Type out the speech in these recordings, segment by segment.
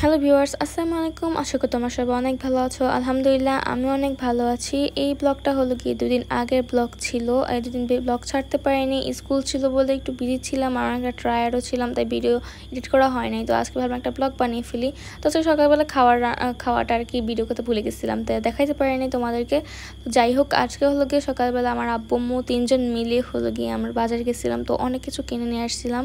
Hello viewers, আসসালামু আলাইকুম। আশা করি তোমরা সবাই অনেক ভালো আছো। আলহামদুলিল্লাহ আমি অনেক ভালো আছি। এই ব্লগটা হলো কি 2 দিন আগের ব্লগ ছিল। এই 2 দিন ব্লগ ছাড়তে পারিনি, স্কুল ছিল বলে একটু বিজি ছিলাম আর একটা ট্রায়ারও ছিলাম, তাই ভিডিও এডিট করা হয় নাই। তো আজকে ভাবলাম একটা ব্লগ বানিয়ে ফেলি। তো আজকে সকালবেলা খাওয়াটা আর কি ভিডিও করতে ভুলে গেছিলাম, তাই দেখাইতে পারিনি তোমাদেরকে। তো যাই হোক, আজকে হলো গিয়ে সকালবেলা আমার আব্বু আম্মু 3 জন মিলে হলো গিয়ে আমরা বাজারে গেছিলাম। তো অনেক কিছু কিনে নিয়ে আসছিলাম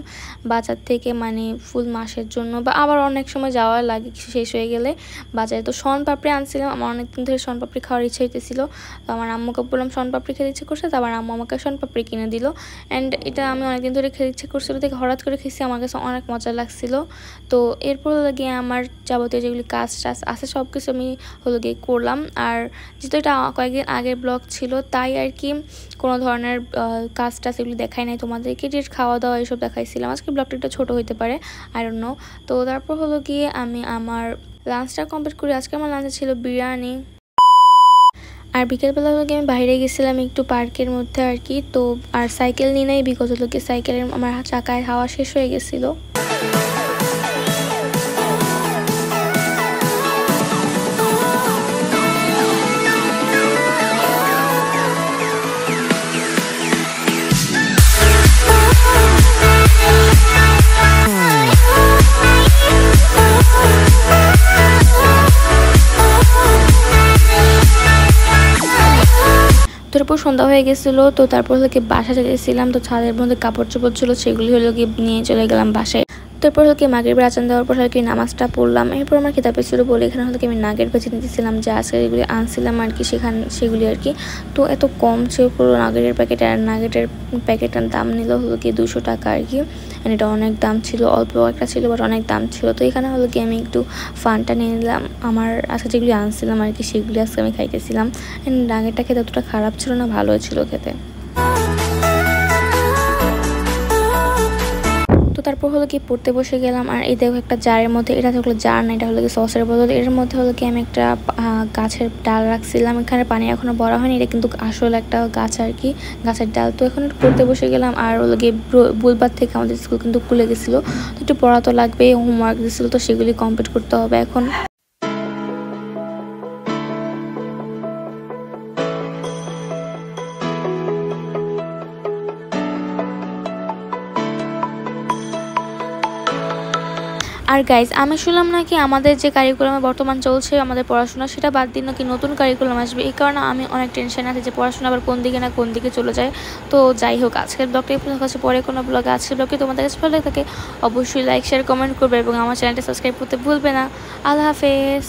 বাজার থেকে, মানে ফুল মাসের জন্য, বা আবার অনেক সময় যাওয়ার লাগে কিছু শেষ হয়ে গেলে বাজারে। তো শনপাপড়ি আনছিলাম, আমার অনেকদিন ধরে শনপাপড়ি খাওয়ার ইচ্ছা হইতেছিল। তো আমার আম্মুকে বললাম শনপাপড়ি খেতে ইচ্ছে করছে, তো আমার আম্মু আমাকে শনপাপড়ি কিনে দিল। অ্যান্ড এটা আমি অনেকদিন ধরে খেতে ইচ্ছে করছিল দেখে হঠাৎ করে খেয়েছি, আমার কাছে অনেক মজা লাগছিল। তো এরপর হলো গিয়ে আমার যাবতীয় যেগুলি কাজ টাজ আছে সব কিছু আমি হলো গিয়ে করলাম। আর যেহেতু এটা কয়েকদিন আগের ব্লগ ছিল, তাই আর কি কোনো ধরনের কাজ টাজ এগুলি দেখাই নাই তোমাদেরকে, যে খাওয়া দাওয়া এইসব দেখাইছিলাম। আজকে ব্লগটা একটু ছোটো হইতে পারে, আই ডোন্ট নো। তো তারপর হলো গিয়ে আমি আমার লাঞ্চটা কমপ্লিট করি। আজকে আমার লাঞ্চে ছিল বিরিয়ানি। আর বিকেলবেলা হলো গিয়ে আমি বাইরে গেছিলাম একটু পার্কের মধ্যে আর কি। তো আর সাইকেল নিয়ে নেই, বিকজ হলো গিয়ে সাইকেলের আমার চাকায় হাওয়া শেষ হয়ে গেছিলো। তারপর সন্ধ্যা হয়ে গেছিলো। তো তারপর হলো কি বাসা যেতেছিলাম। তো ছাদের মধ্যে কাপড় চোপড় ছিল, সেগুলি হলো গিয়ে নিয়ে চলে গেলাম বাসায়। তারপর হলো কি মাগরিবের আজান দেওয়ার পর হলো কি নামাজটা পড়লাম। এরপর আমার খিদা পেয়েছিল বলে এখানে হলো কি আমি নাগেট ভেজে নিতেছিলাম, যে আজকে যেগুলি আনছিলাম আর কি সেগুলি আর কি। তো এত কম ছিল পুরো নাগেটের প্যাকেট, আর নাগেটের প্যাকেটটার দাম নিল হলো কি 200 টাকা আর কি। এটা অনেক দাম ছিল, অল্প একটা ছিল বাট অনেক দাম ছিল। তো এখানে হলো কি আমি একটু ফানটা নিয়ে নিলাম। আমার আজকে যেগুলি আনছিলাম আর কি সেগুলি আজকে আমি খাইতেছিলাম। নাগেটটা খেতে অতটা খারাপ ছিল না, ভালোই ছিল খেতে। তো তারপর হলো কি পড়তে বসে গেলাম। আর এই দেখো একটা জারের মধ্যে, এটা হলো জার না, এটা হলো কি সসের বদল। এর মধ্যে হলো কি আমি একটা গাছের ডাল রাখছিলাম, এখানে পানি এখনো ভরা হয়নি। এটা কিন্তু আসলে একটা গাছ আর কি, গাছের ডাল। তো এখন পড়তে বসে গেলাম। আর হলো গিয়ে বুধবার থেকে আমাদের স্কুল কিন্তু খুলে গেছিলো, তো একটু পড়া তো লাগবে, হোমওয়ার্ক দিয়েছিলো, তো সেগুলি কমপ্লিট করতে হবে এখন। আর গাইজ, আমি শুনলাম নাকি আমাদের যে কারিকুলামে বর্তমান চলছে আমাদের পড়াশোনা, সেটা বাদ দিন নাকি নতুন কারিকুলাম আসবে। এই কারণে আমি অনেক টেনশন আছে যে পড়াশোনা আবার কোন দিকে না কোন দিকে চলে যায়। তো যাই হোক, আজকের ব্লগটাই কাছে পরে কোনো ব্লগে, আজকের ব্লগে তোমাদের কাছে ভালো লাগে থাকে অবশ্যই লাইক শেয়ার কমেন্ট করবে এবং আমার চ্যানেলটা সাবস্ক্রাইব করতে ভুলবে না। আল্লাহ হাফেজ।